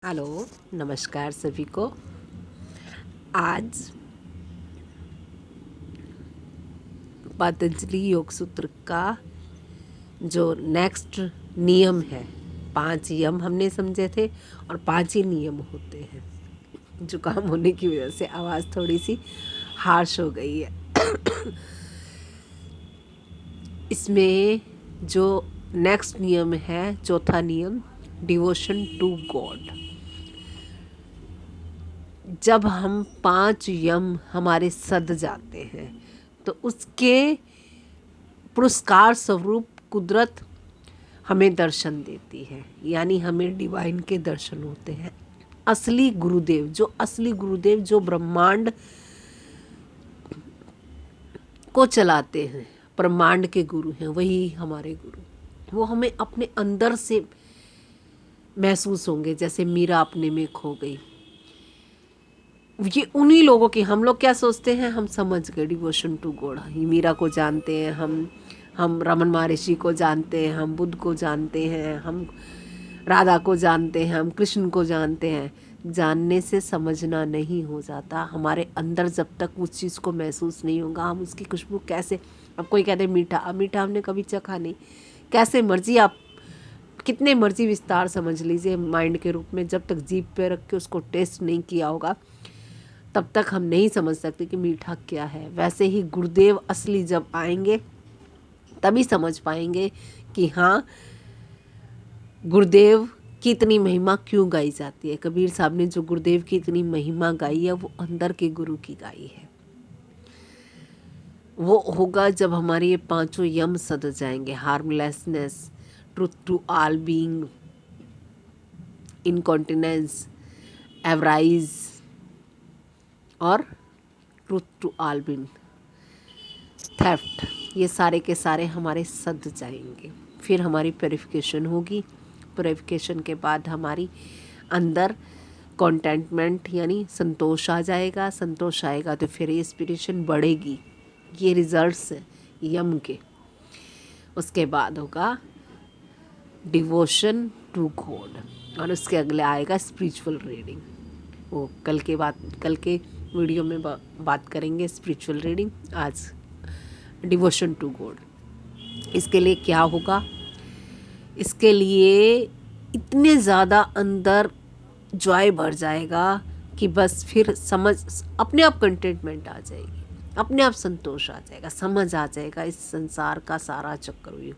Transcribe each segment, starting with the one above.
Hello, नमस्कार सभी को। आज पतंजलि योग सूत्र का जो नेक्स्ट नियम है, 5 यम हमने समझे थे और 5 ही नियम होते हैं। जुकाम होने की वजह से आवाज़ थोड़ी सी हार्श हो गई है। इसमें जो नेक्स्ट नियम है, चौथा नियम, डिवोशन टू गॉड। जब हम 5 यम हमारे सध जाते हैं तो उसके पुरस्कार स्वरूप कुदरत हमें दर्शन देती है, यानी हमें डिवाइन के दर्शन होते हैं। असली गुरुदेव जो ब्रह्मांड को चलाते हैं, ब्रह्मांड के गुरु हैं, वही हमारे गुरु। वो हमें अपने अंदर से महसूस होंगे, जैसे मीरा अपने में खो गई। ये उन्हीं लोगों की, हम लोग क्या सोचते हैं, हम समझ गए डिवोशन टू गॉड, मीरा को जानते हैं, हम रमन महर्षि को जानते हैं, हम बुद्ध को जानते हैं, हम राधा को जानते हैं, हम कृष्ण को जानते हैं। जानने से समझना नहीं हो जाता। हमारे अंदर जब तक उस चीज़ को महसूस नहीं होगा, हम उसकी खुशबू कैसे, अब कोई कहते मीठा, अब मीठा हमने कभी चखा नहीं, कैसे मर्जी आप कितने मर्जी विस्तार समझ लीजिए माइंड के रूप में, जब तक जीभ पे रख के उसको टेस्ट नहीं किया होगा तब तक हम नहीं समझ सकते कि मीठा क्या है। वैसे ही गुरुदेव असली जब आएंगे तभी समझ पाएंगे कि हाँ, गुरुदेव की इतनी महिमा क्यों गाई जाती है। कबीर साहब ने जो गुरुदेव की इतनी महिमा गाई है वो अंदर के गुरु की गाई है। वो होगा जब हमारे ये 5 यम सद जाएंगे, harmlessness, truth to all being, incontinence, avarice और truth to all being, theft, ये सारे के सारे हमारे सद जाएंगे। फिर हमारी प्योरिफिकेशन होगी। प्योरिफिकेशन के बाद हमारी अंदर कंटेंटमेंट यानी संतोष आ जाएगा। संतोष आएगा तो फिर ये इंस्पिरेशन बढ़ेगी। ये रिजल्ट्स हैं यम के। उसके बाद होगा डिवोशन टू गॉड और उसके अगले आएगा स्पिरिचुअल रीडिंग। वो कल के वीडियो में बात करेंगे स्पिरिचुअल रीडिंग। आज डिवोशन टू गॉड। इसके लिए क्या होगा, इसके लिए इतने ज़्यादा अंदर जॉय भर जाएगा कि बस फिर समझ, अपने आप कंटेंटमेंट आ जाएगी, अपने आप संतोष आ जाएगा, समझ आ जाएगा इस संसार का सारा चक्रव्यूह।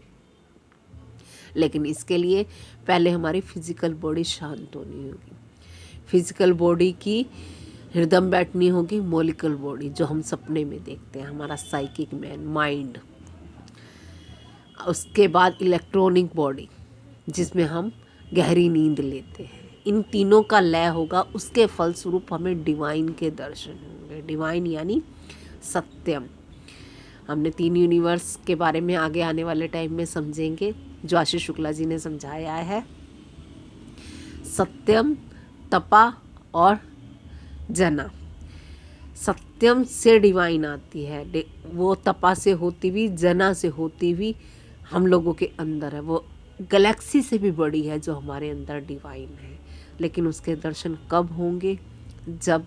लेकिन इसके लिए पहले हमारी फिजिकल बॉडी शांत होनी होगी। फिजिकल बॉडी की हृदम बैठनी होगी। मोलिकुलर बॉडी जो हम सपने में देखते हैं, हमारा साइकिक मैन माइंड। उसके बाद इलेक्ट्रॉनिक बॉडी जिसमें हम गहरी नींद लेते हैं। इन तीनों का लय होगा, उसके फलस्वरूप हमें डिवाइन के दर्शन होंगे। डिवाइन यानी सत्यम। हमने 3 यूनिवर्स के बारे में आगे आने वाले टाइम में समझेंगे, जो आशीष शुक्ला जी ने समझाया है। सत्यम, तपा और जना। सत्यम से डिवाइन आती है, वो तपा से होती हुई, जना से होती हुई हम लोगों के अंदर है। वो गैलेक्सी से भी बड़ी है जो हमारे अंदर डिवाइन है। लेकिन उसके दर्शन कब होंगे, जब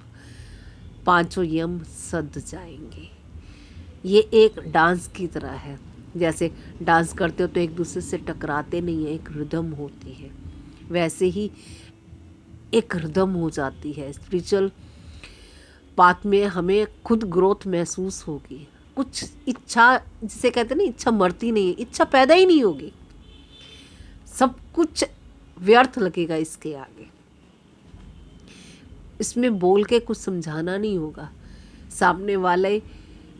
5 यम सद जाएंगे। ये एक डांस की तरह है। जैसे डांस करते हो तो एक दूसरे से टकराते नहीं है, एक रिदम होती है। वैसे ही एक रिदम हो जाती है। स्पिरिचुअल पाथ में हमें खुद ग्रोथ महसूस होगी। कुछ इच्छा, जिसे कहते हैं ना, इच्छा मरती नहीं है, इच्छा पैदा ही नहीं होगी। सब कुछ व्यर्थ लगेगा इसके आगे। इसमें बोल के कुछ समझाना नहीं होगा। सामने वाले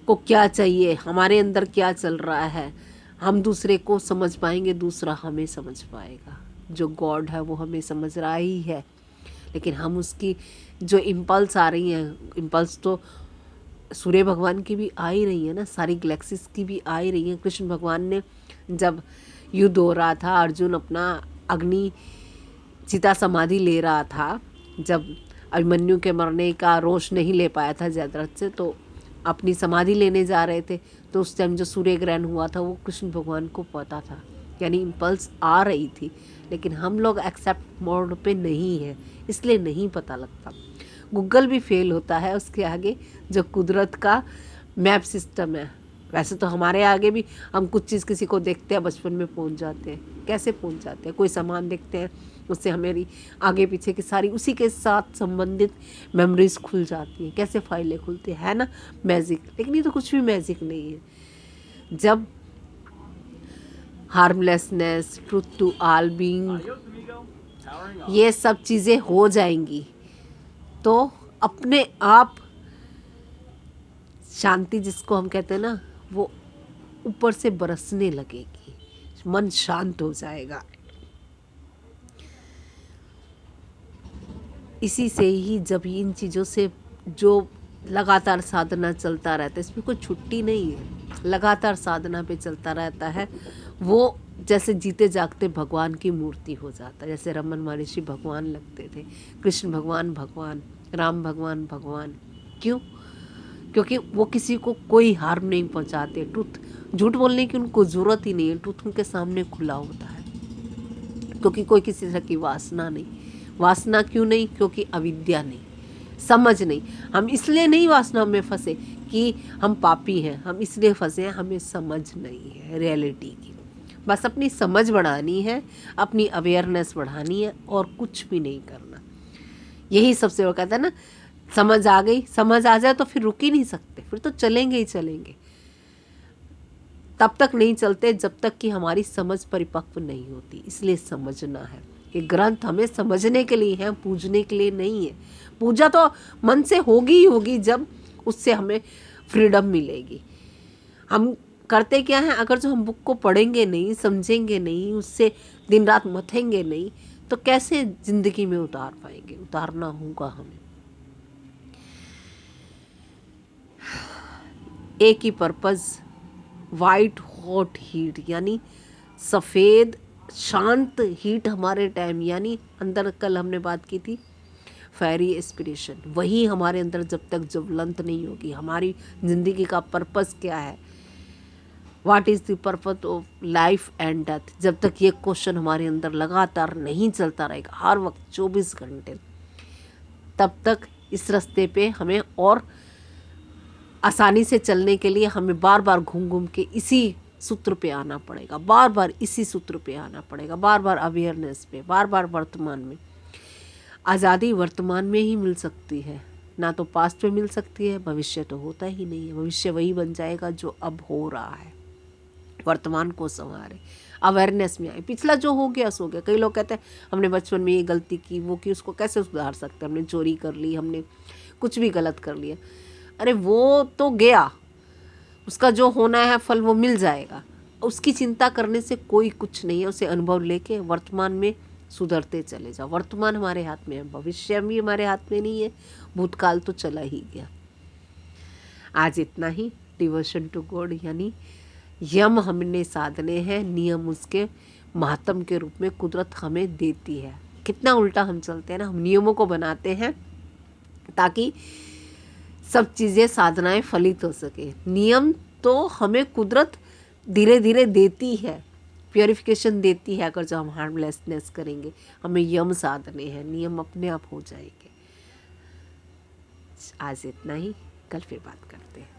को क्या चाहिए, हमारे अंदर क्या चल रहा है, हम दूसरे को समझ पाएंगे, दूसरा हमें समझ पाएगा। जो गॉड है वो हमें समझ रहा ही है, लेकिन हम उसकी जो इम्पल्स आ रही हैं, इम्पल्स तो सूर्य भगवान की भी आ ही रही है ना, सारी गैलेक्सीज की भी आ ही रही है। कृष्ण भगवान ने जब युद्ध हो रहा था, अर्जुन अपना अग्नि चिता समाधि ले रहा था, जब अभिमन्यु के मरने का रोष नहीं ले पाया था जयद्रथ से, तो अपनी समाधि लेने जा रहे थे, तो उस टाइम जो सूर्य ग्रहण हुआ था वो कृष्ण भगवान को पता था। यानी इम्पल्स आ रही थी, लेकिन हम लोग एक्सेप्ट मोड पे नहीं है, इसलिए नहीं पता लगता। गूगल भी फेल होता है उसके आगे, जो कुदरत का मैप सिस्टम है। वैसे तो हमारे आगे भी हम कुछ चीज़ किसी को देखते हैं बचपन में पहुंच जाते हैं। कैसे पहुंच जाते हैं? कोई सामान देखते हैं, उससे हमारी आगे पीछे की सारी उसी के साथ संबंधित मेमोरीज खुल जाती हैं। कैसे फाइलें खुलती है ना, मैजिक। लेकिन ये तो कुछ भी मैजिक नहीं है। जब हार्मलेसनेस, ट्रूथ टू ऑल बीइंग, ये सब चीज़ें हो जाएंगी तो अपने आप शांति, जिसको हम कहते हैं ना, वो ऊपर से बरसने लगेगी, मन शांत हो जाएगा। इसी से ही जब इन चीज़ों से जो लगातार साधना चलता रहता है, इसमें कोई छुट्टी नहीं है, लगातार साधना पे चलता रहता है, वो जैसे जीते जागते भगवान की मूर्ति हो जाता है। जैसे रमन महर्षि भगवान लगते थे, कृष्ण भगवान भगवान, राम भगवान भगवान। क्यों? क्योंकि वो किसी को कोई हार्म नहीं पहुंचाते। ट्रुथ, झूठ बोलने की उनको ज़रूरत ही नहीं है, ट्रुथ उनके सामने खुला होता है, क्योंकि कोई किसी तरह की वासना नहीं। वासना क्यों नहीं? क्योंकि अविद्या नहीं, समझ नहीं। हम इसलिए नहीं वासना में फंसे कि हम पापी हैं, हम इसलिए फंसे हैं हमें समझ नहीं है रियलिटी की। बस अपनी समझ बढ़ानी है, अपनी अवेयरनेस बढ़ानी है, और कुछ भी नहीं करना। यही सबसे वो कहता है ना, समझ आ गई, समझ आ जाए तो फिर रुक ही नहीं सकते, फिर तो चलेंगे ही चलेंगे। तब तक नहीं चलते जब तक कि हमारी समझ परिपक्व नहीं होती। इसलिए समझना है। ये ग्रंथ हमें समझने के लिए है, पूजने के लिए नहीं है। पूजा तो मन से होगी ही होगी जब उससे हमें फ्रीडम मिलेगी। हम करते क्या है, अगर जो हम बुक को पढ़ेंगे नहीं, समझेंगे नहीं, उससे दिन रात मथेंगे नहीं, तो कैसे जिंदगी में उतार पाएंगे? उतारना होगा हमें। एक ही पर्पज़, वाइट हॉट हीट, यानी सफ़ेद शांत हीट हमारे टाइम, यानी अंदर कल हमने बात की थी फेरी एस्पिरेशन, वही हमारे अंदर जब तक ज्वलंत नहीं होगी। हमारी ज़िंदगी का पर्पज़ क्या है, what is the purpose of life and death, जब तक ये क्वेश्चन हमारे अंदर लगातार नहीं चलता रहेगा हर वक्त 24 घंटे, तब तक इस रास्ते पे हमें और आसानी से चलने के लिए हमें बार बार घूम घूम के इसी सूत्र पे आना पड़ेगा, बार बार इसी सूत्र पे आना पड़ेगा, बार बार अवेयरनेस पे, बार बार वर्तमान में। आज़ादी वर्तमान में ही मिल सकती है, ना तो पास्ट में मिल सकती है। भविष्य तो होता ही नहीं है, भविष्य वही बन जाएगा जो अब हो रहा है। वर्तमान को संवारे, अवेयरनेस में आए। पिछला जो हो गया सो गया। कई लोग कहते हैं हमने बचपन में ये गलती की, वो की, उसको कैसे सुधार सकते हैं? हमने चोरी कर ली, हमने कुछ भी गलत कर लिया। अरे वो तो गया, उसका जो होना है फल वो मिल जाएगा। उसकी चिंता करने से कोई कुछ नहीं है। उसे अनुभव लेके वर्तमान में सुधरते चले जाओ। वर्तमान हमारे हाथ में है, भविष्य भी हमारे हाथ में नहीं है, भूतकाल तो चला ही गया। आज इतना ही। डिवोशन टू गॉड, यानी यम हमने साधने हैं, नियम उसके मातम के रूप में कुदरत हमें देती है। कितना उल्टा हम चलते हैं ना, हम नियमों को बनाते हैं ताकि सब चीज़ें साधनाएं फलित हो सके। नियम तो हमें कुदरत धीरे धीरे देती है, प्योरिफिकेशन देती है। अगर जो हम हार्मलेसनेस करेंगे, हमें यम साधने हैं, नियम अपने आप हो जाएंगे। आज इतना ही, कल फिर बात करते हैं।